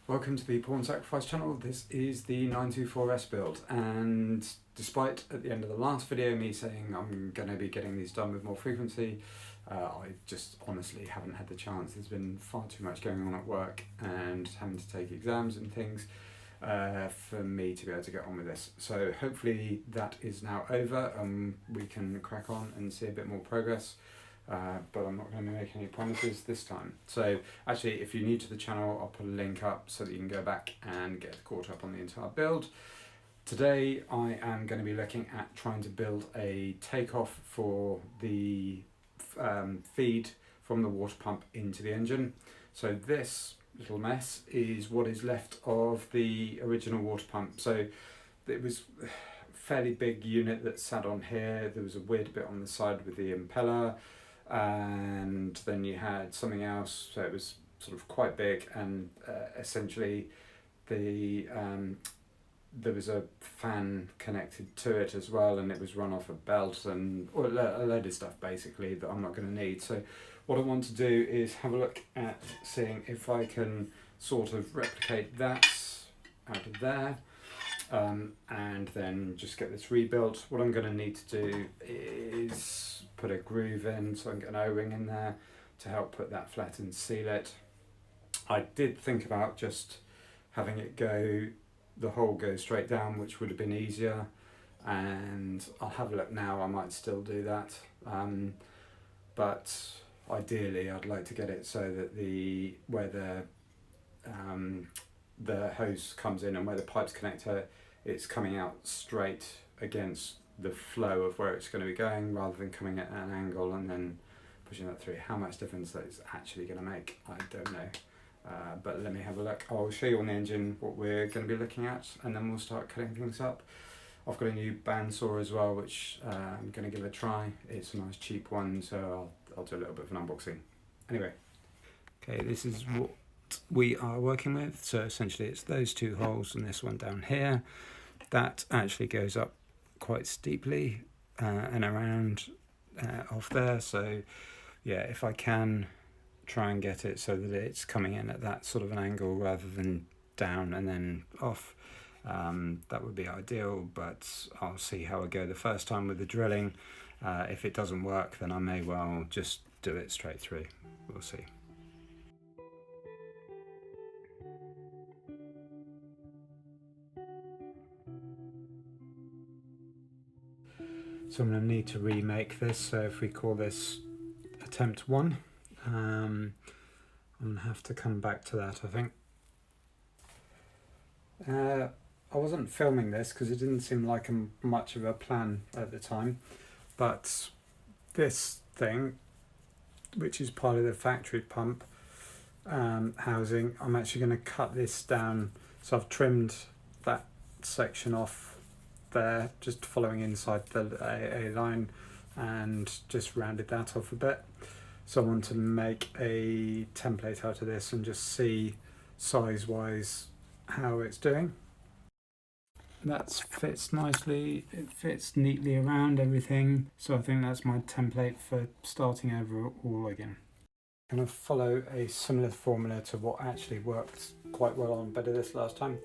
Welcome to the Pawn Sacrifice channel. This is the 924S build, and despite at the end of the last video me saying I'm going to be getting these done with more frequency, I just honestly haven't had the chance. There's been far too much going on at work and having to take exams and things for me to be able to get on with this. So hopefully that is now over and we can crack on and see a bit more progress. But I'm not going to make any promises this time. So actually, if you're new to the channel, I'll put a link up so that you can go back and get caught up on the entire build. Today I am going to be looking at trying to build a takeoff for the feed from the water pump into the engine. So this little mess is what is left of the original water pump. So it was a fairly big unit that sat on here. There was a weird bit on the side with the impeller, and then you had something else, so it was sort of quite big, and essentially there was a fan connected to it as well, and it was run off a belt and a load of stuff basically that I'm not going to need. So what I want to do is have a look at seeing if I can sort of replicate that out of there, and then just get this rebuilt. What I'm going to need to do is put a groove in, so I can get an O-ring in there to help put that flat and seal it. I did think about just having it go, the hole go straight down, which would have been easier, and I'll have a look now. I might still do that, but ideally I'd like to get it so that where the hose comes in and where the pipes connect to it, it's coming out straight against the flow of where it's going to be going, rather than coming at an angle and then pushing that through. How much difference that is actually going to make, I don't know, but let me have a look. I'll show you on the engine what we're going to be looking at, and then we'll start cutting things up. I've got a new bandsaw as well, which I'm going to give a try. It's a nice cheap one, so I'll do a little bit of an unboxing. Anyway, okay, this is what we are working with. So essentially it's those two holes and this one down here. That actually goes up quite steeply and around off there. So yeah, if I can try and get it so that it's coming in at that sort of an angle rather than down and then off, that would be ideal, but I'll see how I go the first time with the drilling. If it doesn't work, then I may well just do it straight through. We'll see. So I'm going to need to remake this, so if we call this attempt 1, I'm going to have to come back to that, I think. I wasn't filming this because it didn't seem like much of a plan at the time, but this thing, which is part of the factory pump housing, I'm actually going to cut this down. So I've trimmed that section off there, just following inside the A line, and just rounded that off a bit. So I want to make a template out of this and just see size wise how it's doing. That fits nicely, it fits neatly around everything, so I think that's my template for starting over all again. I'm going to follow a similar formula to what actually worked quite well on Better This last time.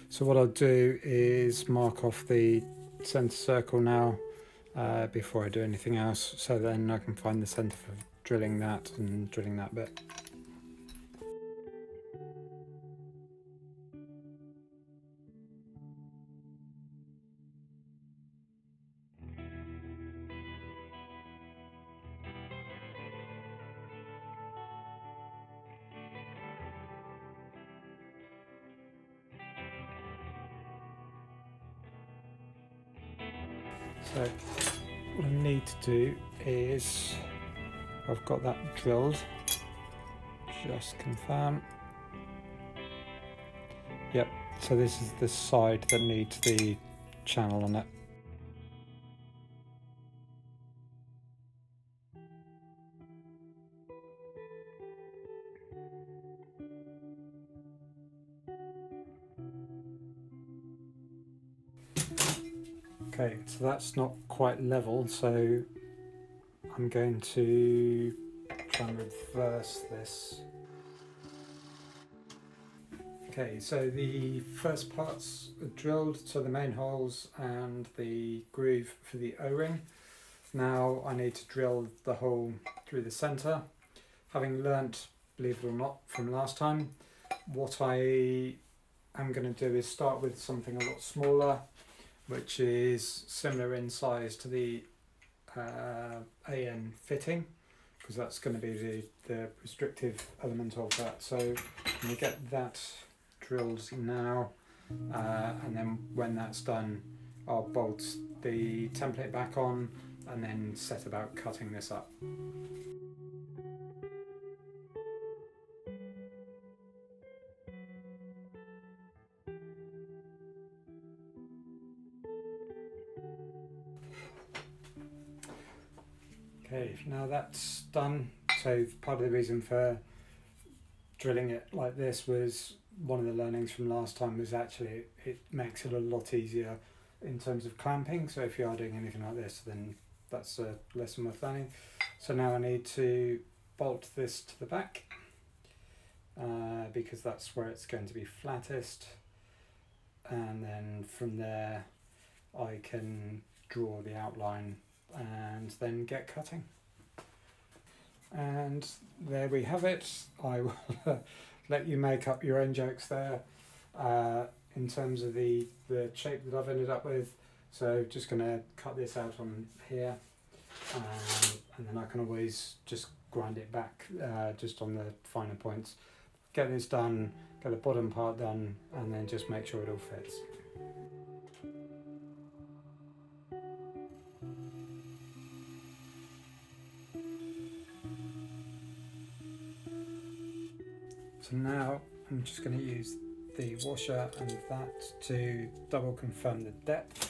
So what I'll do is mark off the centre circle now before I do anything else, so then I can find the centre for drilling that and drilling that bit. So what I need to do is, I've got that drilled, just confirm. Yep, so this is the side that needs the channel on it. Okay, so that's not quite level, so I'm going to try and reverse this. Okay, so the first parts are drilled to the main holes and the groove for the O-ring. Now I need to drill the hole through the centre. Having learnt, believe it or not, from last time, what I am going to do is start with something a lot smaller, which is similar in size to the AN fitting, because that's going to be the restrictive element of that. So I'm going to get that drilled now, and then when that's done, I'll bolt the template back on and then set about cutting this up. Okay, now that's done. So part of the reason for drilling it like this was one of the learnings from last time was actually it makes it a lot easier in terms of clamping. So if you are doing anything like this, then that's a lesson worth learning. So now I need to bolt this to the back because that's where it's going to be flattest, and then from there I can draw the outline and then get cutting. And there we have it. I will let you make up your own jokes there in terms of the shape that I've ended up with. So just going to cut this out on here, and then I can always just grind it back just on the finer points. Get this done, get the bottom part done, and then just make sure it all fits. So now I'm just going to use the washer and that to double confirm the depth.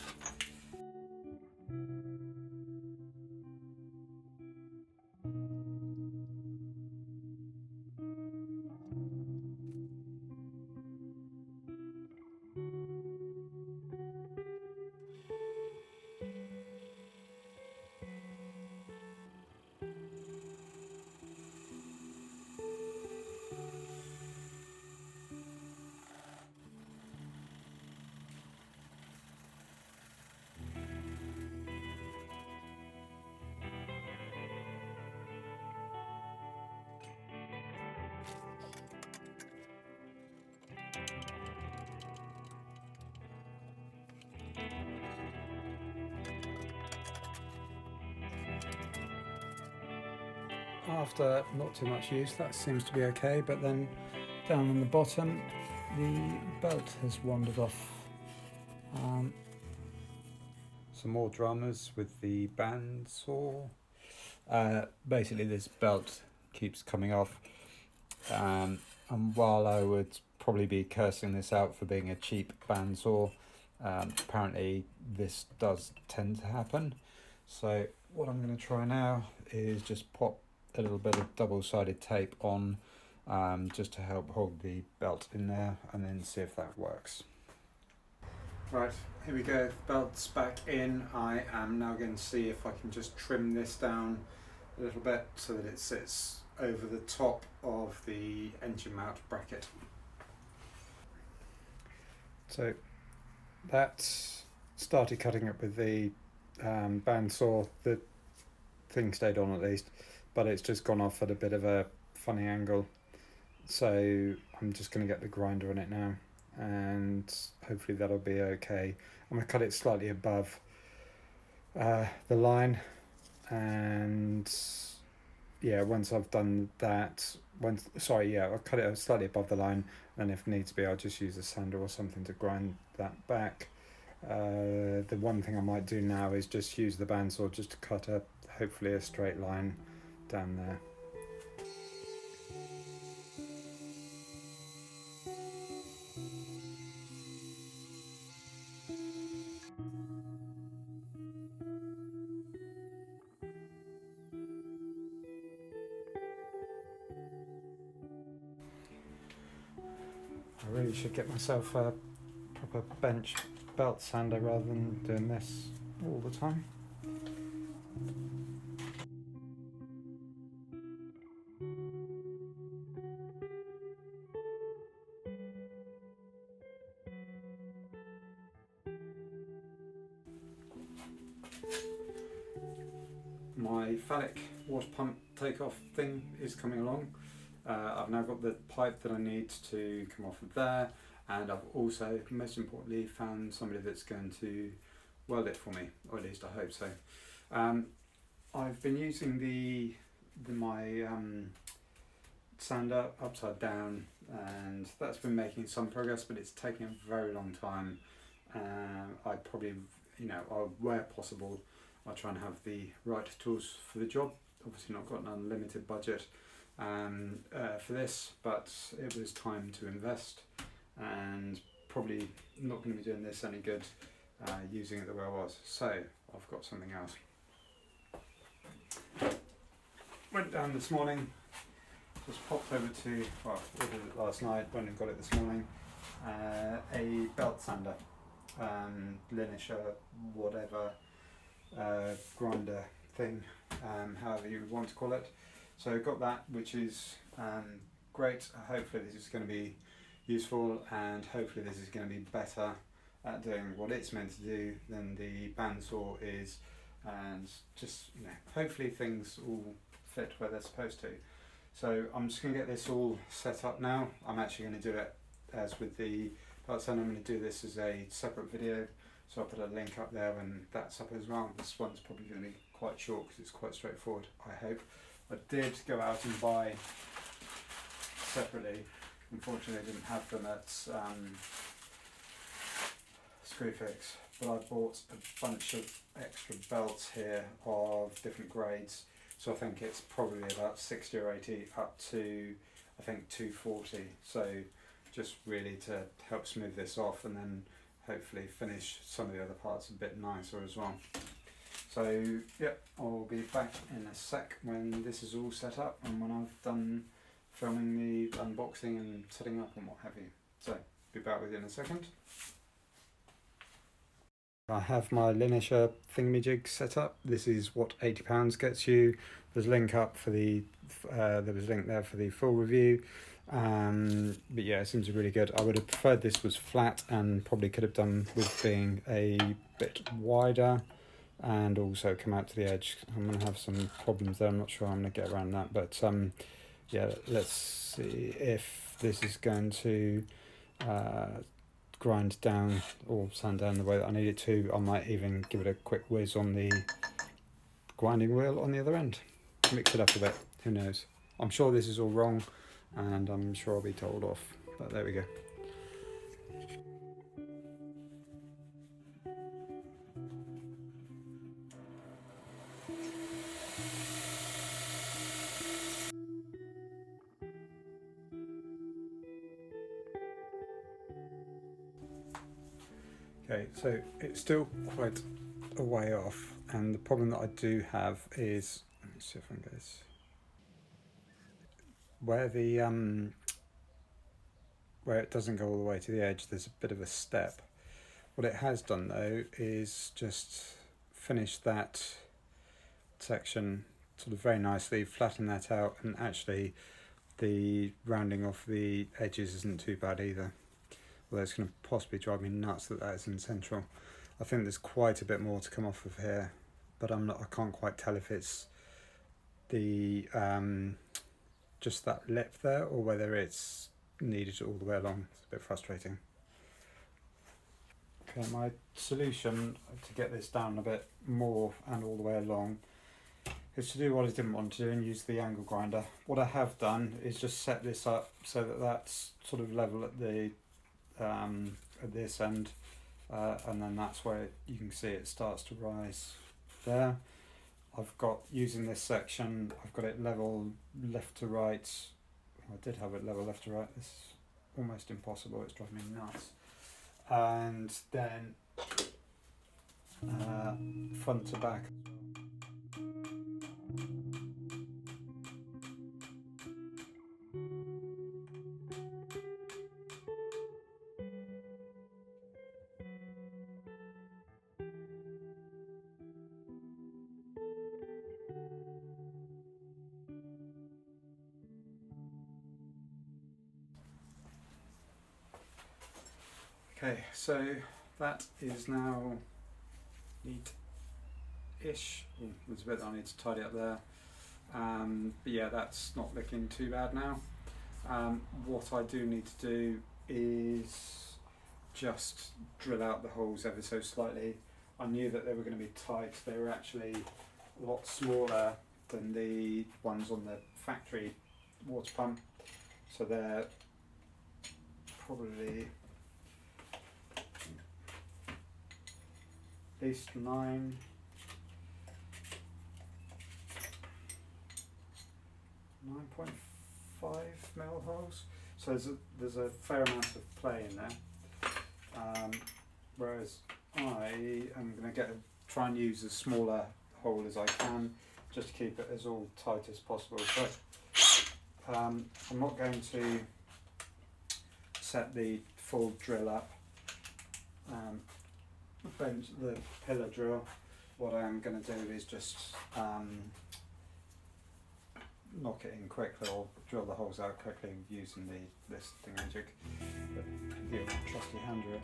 After not too much use, that seems to be okay, but then down on the bottom the belt has wandered off. Some more dramas with the bandsaw. Basically this belt keeps coming off, and while I would probably be cursing this out for being a cheap bandsaw, apparently this does tend to happen. So what I'm going to try now is just pop a little bit of double-sided tape on just to help hold the belt in there, and then see if that works. Right, here we go, the belt's back in. I am now going to see if I can just trim this down a little bit so that it sits over the top of the engine mount bracket. So that's started cutting it with the bandsaw. The thing stayed on at least, but it's just gone off at a bit of a funny angle. So I'm just going to get the grinder on it now, and hopefully that'll be okay. I'm going to cut it slightly above the line, and yeah, once I've done that, I'll cut it slightly above the line, and if needs be I'll just use a sander or something to grind that back. The one thing I might do now is just use the bandsaw just to cut hopefully a straight line down there. I really should get myself a proper bench belt sander rather than doing this all the time. My phallic water pump takeoff thing is coming along. I've now got the pipe that I need to come off of there, and I've also, most importantly, found somebody that's going to weld it for me, or at least I hope so. I've been using my sander upside down, and that's been making some progress, but it's taking a very long time. I probably, where possible, I'll try and have the right tools for the job. Obviously not got an unlimited budget for this, but it was time to invest, and probably not going to be doing this any good using it the way I was. So I've got something else. Went down this morning, just popped over to, well, ordered it last night, went and got it this morning, a belt sander, Linisher, whatever, grinder thing, however you want to call it. So got that, which is great. Hopefully this is going to be useful, and hopefully this is going to be better at doing what it's meant to do than the bandsaw is, and just hopefully things all fit where they're supposed to. So I'm just going to get this all set up now. I'm actually going to do it as with the belt sander. I'm going to do this as a separate video, so I'll put a link up there when that's up as well. This one's probably going to be quite short because it's quite straightforward, I hope. I did go out and buy separately. Unfortunately I didn't have them at Screwfix, but I bought a bunch of extra belts here of different grades. So I think it's probably about 60 or 80 up to, I think, 240. So just really to help smooth this off, and then hopefully finish some of the other parts a bit nicer as well. So yep, I'll be back in a sec when this is all set up and when I've done filming the unboxing and setting up and what have you. So be back with you in a second. I have my Linisher thingamajig set up. This is what £80 gets you. There's a link up for the there was a link there for the full review. But yeah, it seems really good. I would have preferred this was flat, and probably could have done with being a bit wider and also come out to the edge. I'm going to have some problems there. I'm not sure I'm going to get around that, but yeah, let's see if this is going to grind down or sand down the way that I need it to. I might even give it a quick whiz on the grinding wheel on the other end. Mix it up a bit, who knows. I'm sure this is all wrong, and I'm sure I'll be told off, but there we go. Okay, so it's still quite a way off, and the problem that I do have is, let me see if I can get this, where it doesn't go all the way to the edge, there's a bit of a step. What it has done though is just finish that section sort of very nicely, flatten that out, and actually the rounding off the edges isn't too bad either. Although it's going to possibly drive me nuts that that isn't central. I think there's quite a bit more to come off of here, but I can't quite tell if it's the just that lip there, or whether it's needed all the way along. It's a bit frustrating. Okay, my solution to get this down a bit more and all the way along is to do what I didn't want to do and use the angle grinder. What I have done is just set this up so that that's sort of level at the at this end, and then that's where you can see it starts to rise there. I've got, using this section, I've got it level left to right. I did have it level left to right. This is almost impossible, it's driving me nuts. And then front to back. Okay, so that is now neat-ish. There's a bit that I need to tidy up there. But yeah, that's not looking too bad now. What I do need to do is just drill out the holes ever so slightly. I knew that they were going to be tight. They were actually a lot smaller than the ones on the factory water pump, so they're probably at least 9.5 mil holes. So there's a fair amount of play in there. Whereas I am going to try and use as smaller hole as I can, just to keep it as all tight as possible. So I'm not going to set the full drill up, the pillar drill. What I am going to do is just knock it in quickly, or drill the holes out quickly using this thingamajig, the trusty hand drill.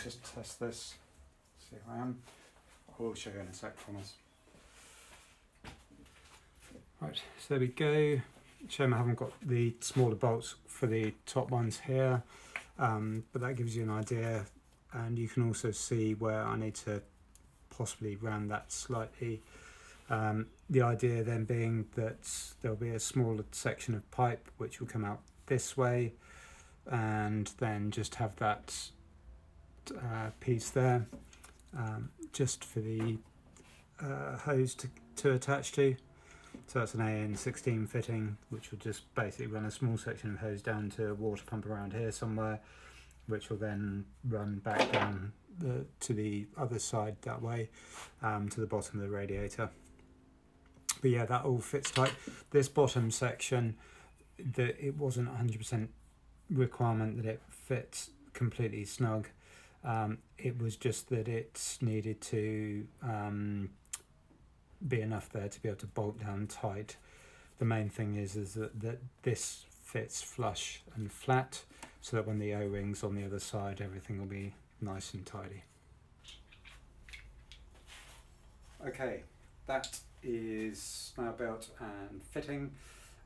Just test this, see how I am. I will show you in a sec, promise. Right, so there we go. Shame I haven't got the smaller bolts for the top ones here, but that gives you an idea, and you can also see where I need to possibly round that slightly. The idea then being that there'll be a smaller section of pipe which will come out this way, and then just have that piece there just for the hose to attach to. So that's an AN16 fitting, which will just basically run a small section of hose down to a water pump around here somewhere, which will then run back down to the other side that way, to the bottom of the radiator. But yeah, that all fits tight. This bottom section, it wasn't 100% requirement that it fits completely snug. It was just that it needed to be enough there to be able to bolt down tight. The main thing is that this fits flush and flat, so that when the O-ring's on the other side, everything will be nice and tidy. Okay, that is now built and fitting.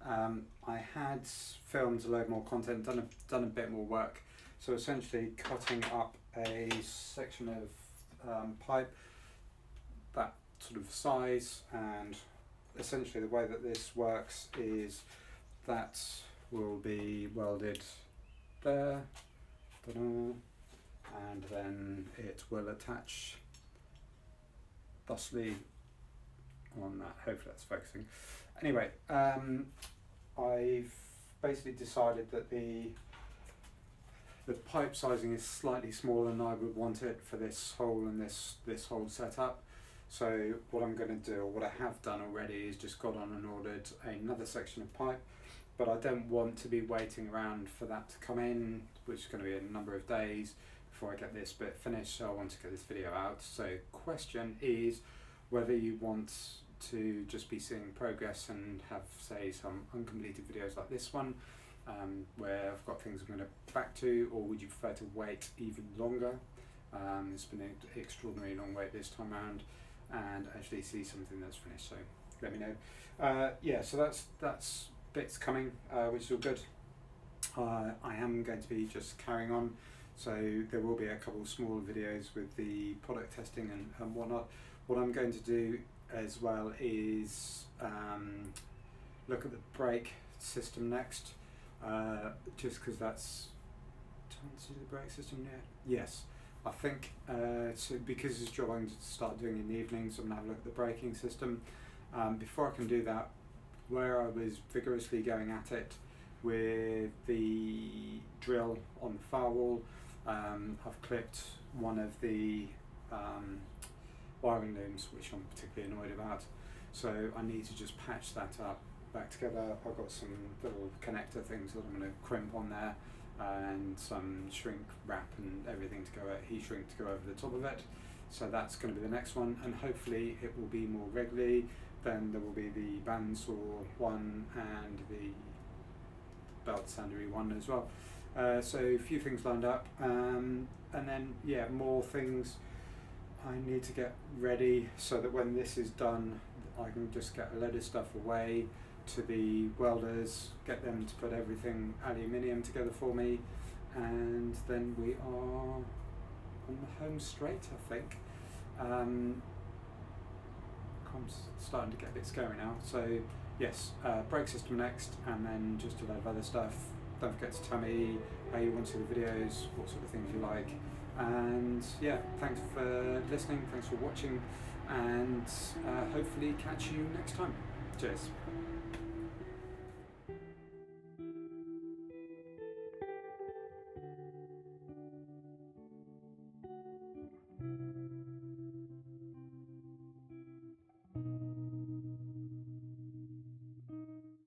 I had filmed a load more content, done a bit more work. So essentially cutting up a section of pipe that sort of size, and essentially the way that this works is that will be welded there, and then it will attach thusly on that. Hopefully that's focusing. Anyway, I've basically decided that the pipe sizing is slightly smaller than I would want it for this hole and this hole setup. So what I'm going to do, or what I have done already, is just got on and ordered another section of pipe, but I don't want to be waiting around for that to come in, which is going to be a number of days before I get this bit finished, so I want to get this video out. So question is whether you want to just be seeing progress and have, say, some uncompleted videos like this one, where I've got things I'm going to back to, or would you prefer to wait even longer? It's been an extraordinarily long wait this time around, and actually see something that's finished, so let me know. Yeah, so that's bits coming, which is all good. I am going to be just carrying on, so there will be a couple of small videos with the product testing and whatnot. What I'm going to do as well is look at the brake system next, just because that's time to do the brake system yet? Yes. I think, so because it's a job I'm going to start doing in the evenings, I'm going to have a look at the braking system. Before I can do that, where I was vigorously going at it with the drill on the firewall, I've clipped one of the wiring looms, which I'm particularly annoyed about. So I need to just patch that up back together. I've got some little connector things that I'm going to crimp on there, and some shrink wrap and everything to go, heat shrink to go over the top of it. So that's going to be the next one, and hopefully it will be more regularly. Then there will be the bandsaw one and the belt sandery one as well. So a few things lined up, and then yeah, more things I need to get ready so that when this is done I can just get a load of stuff away to the welders, get them to put everything aluminium together for me, and then we are on the home straight, I think. I'm starting to get bits going now, so yes, brake system next, and then just a load of other stuff. Don't forget to tell me how you want to see the videos, what sort of things you like, and yeah, thanks for listening, thanks for watching, and hopefully catch you next time. Cheers.